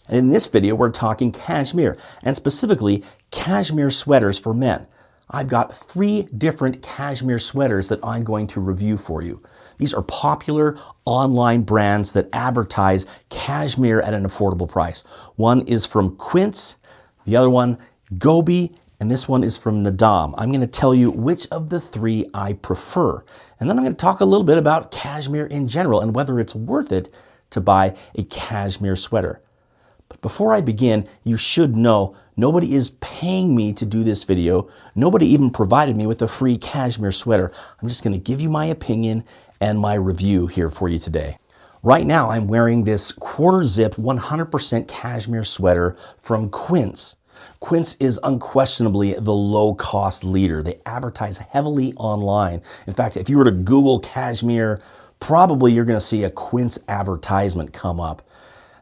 And in this video, we're talking cashmere, and specifically cashmere sweaters for men. I've got 3 different cashmere sweaters that I'm going to review for you. These are popular online brands that advertise cashmere at an affordable price. One is from Quince, the other one, Gobi, and this one is from Naadam. I'm going to tell you which of the 3 I prefer. And then I'm going to talk a little bit about cashmere in general and whether it's worth it to buy a cashmere sweater. But before I begin, you should know nobody is paying me to do this video. Nobody even provided me with a free cashmere sweater. I'm just going to give you my opinion and my review here for you today. Right now, I'm wearing this quarter zip 100% cashmere sweater from Quince. Quince is unquestionably the low-cost leader. They advertise heavily online. In fact, if you were to Google cashmere, probably you're going to see a Quince advertisement come up.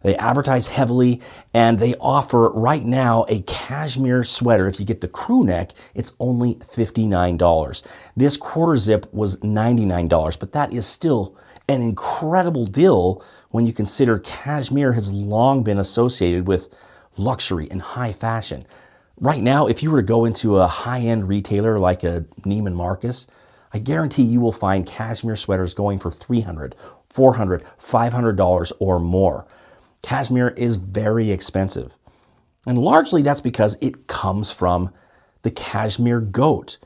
They advertise heavily, and they offer right now a cashmere sweater. If you get the crew neck, it's only $59. This quarter zip was $99, but that is still an incredible deal when you consider cashmere has long been associated with luxury and high fashion. Right now, if you were to go into a high-end retailer like a Neiman Marcus, I guarantee you will find cashmere sweaters going for $300, $400, $500 or more. Cashmere is very expensive. And largely that's because it comes from the cashmere goat.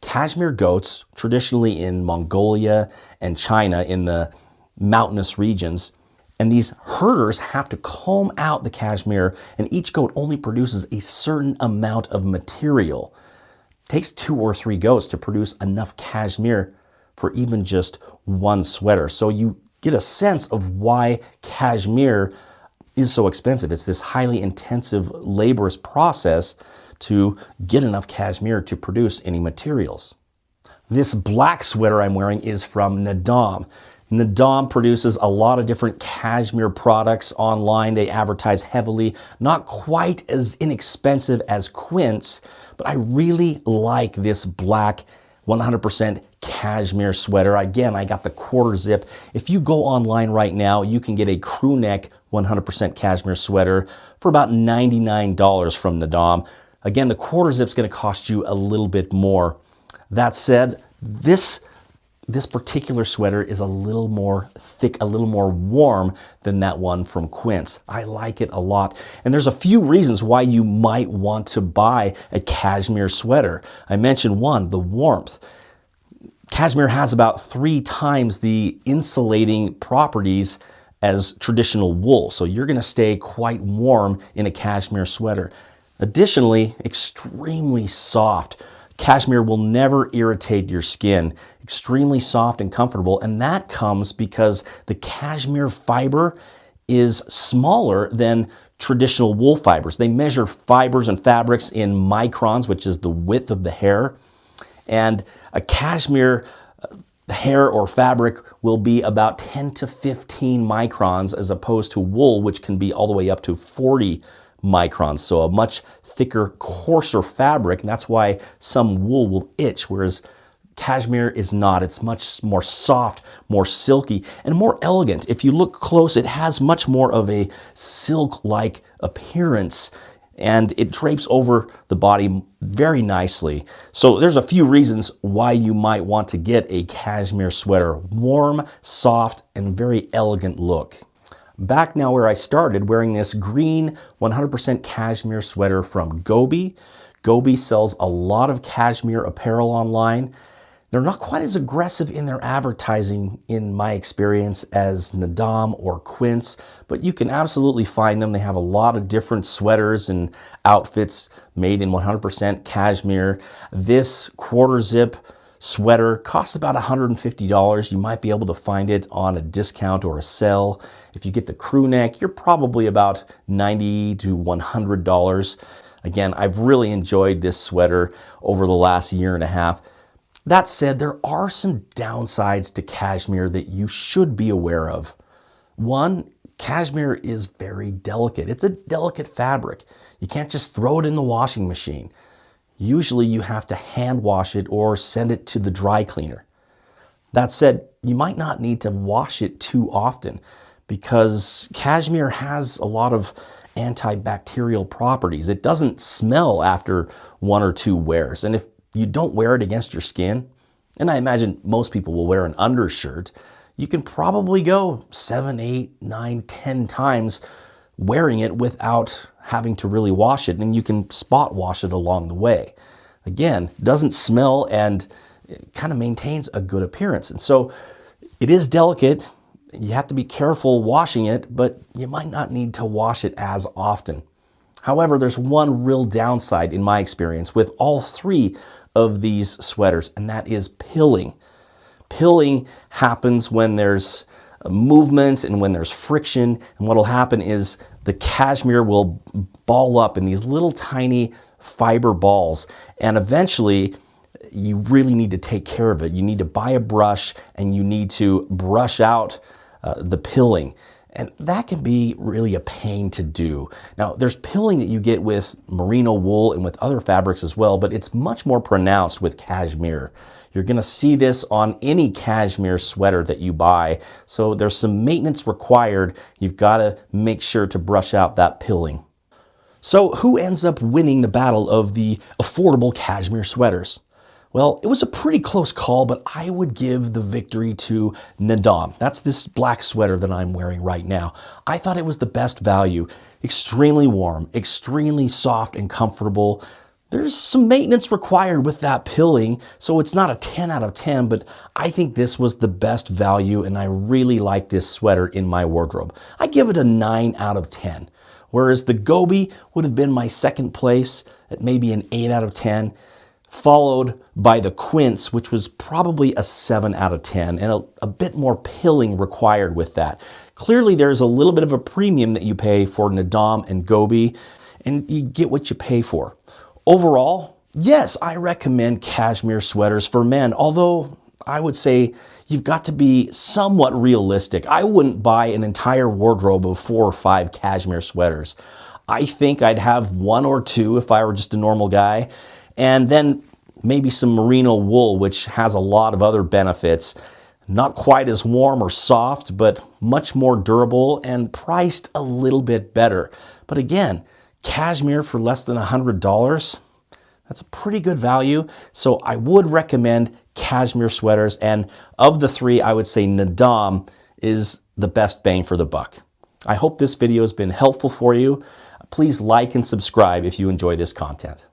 Cashmere goats, traditionally in Mongolia and China in the mountainous regions, and these herders have to comb out the cashmere, and each goat only produces a certain amount of material. It takes 2 or 3 goats to produce enough cashmere for even just one sweater. So you get a sense of why cashmere is so expensive. It's this highly intensive, laborious process to get enough cashmere to produce any materials. This black sweater I'm wearing is from Nadaam. Naadam produces a lot of different cashmere products online. They advertise heavily, not quite as inexpensive as Quince, but I really like this black 100% cashmere sweater. Again, I got the quarter zip. If you go online right now, you can get a crew neck 100% cashmere sweater for about $99 from Naadam. Again, the quarter zip's going to cost you a little bit more. That said, this particular sweater is a little more thick, a little more warm than that one from Quince. I like it a lot. And there's a few reasons why you might want to buy a cashmere sweater. I mentioned one, the warmth. Cashmere has about 3 times the insulating properties as traditional wool. So you're going to stay quite warm in a cashmere sweater. Additionally, extremely soft. Cashmere will never irritate your skin. Extremely soft and comfortable, and that comes because the cashmere fiber is smaller than traditional wool fibers. They measure fibers and fabrics in microns, which is the width of the hair, and a cashmere hair or fabric will be about 10 to 15 microns as opposed to wool, which can be all the way up to 40 microns. So a much thicker, coarser fabric, and that's why some wool will itch, whereas cashmere is not. It's much more soft, more silky, and more elegant. If you look close, it has much more of a silk-like appearance, and it drapes over the body very nicely. So there's a few reasons why you might want to get a cashmere sweater. Warm, soft, and very elegant look. Back now where I started, wearing this green 100% cashmere sweater from Gobi. Gobi sells a lot of cashmere apparel online. They're not quite as aggressive in their advertising, in my experience, as Naadam or Quince, but you can absolutely find them. They have a lot of different sweaters and outfits made in 100% cashmere. This quarter zip sweater costs about $150. You might be able to find it on a discount or a sale. If you get the crew neck, you're probably about $90 to $100. Again, I've really enjoyed this sweater over the last year and a half. That said, there are some downsides to cashmere that you should be aware of. One, cashmere is very delicate. It's a delicate fabric. You can't just throw it in the washing machine. Usually you have to hand wash it or send it to the dry cleaner. That said, you might not need to wash it too often because cashmere has a lot of antibacterial properties. It doesn't smell after 1 or 2 wears. And if you don't wear it against your skin, and I imagine most people will wear an undershirt, you can probably go 7, 8, 9, 10 times wearing it without having to really wash it, and you can spot wash it along the way. Again, doesn't smell and it kind of maintains a good appearance. And so it is delicate. You have to be careful washing it, but you might not need to wash it as often. However, there's one real downside in my experience with all 3 of these sweaters, and that is pilling. Pilling happens when there's movement and when there's friction, and what will happen is the cashmere will ball up in these little tiny fiber balls, and eventually you really need to take care of it. You need to buy a brush and you need to brush out the pilling. And that can be really a pain to do. Now, there's pilling that you get with merino wool and with other fabrics as well, but it's much more pronounced with cashmere. You're going to see this on any cashmere sweater that you buy. So there's some maintenance required. You've got to make sure to brush out that pilling. So who ends up winning the battle of the affordable cashmere sweaters? Well, it was a pretty close call, but I would give the victory to Naadam. That's this black sweater that I'm wearing right now. I thought it was the best value. Extremely warm, extremely soft and comfortable. There's some maintenance required with that pilling, so it's not a 10 out of 10, but I think this was the best value, and I really like this sweater in my wardrobe. I give it a 9 out of 10, whereas the Gobi would have been my second place at maybe an 8 out of 10. Followed by the Quince, which was probably a 7 out of 10, and a bit more pilling required with that. Clearly, there's a little bit of a premium that you pay for Naadam and Gobi, and you get what you pay for. Overall, yes, I recommend cashmere sweaters for men, although I would say you've got to be somewhat realistic. I wouldn't buy an entire wardrobe of 4 or 5 cashmere sweaters. I think I'd have 1 or 2 if I were just a normal guy. And then maybe some merino wool, which has a lot of other benefits. Not quite as warm or soft, but much more durable and priced a little bit better. But again, cashmere for less than $100, that's a pretty good value. So I would recommend cashmere sweaters. And of the 3, I would say Naadam is the best bang for the buck. I hope this video has been helpful for you. Please like and subscribe if you enjoy this content.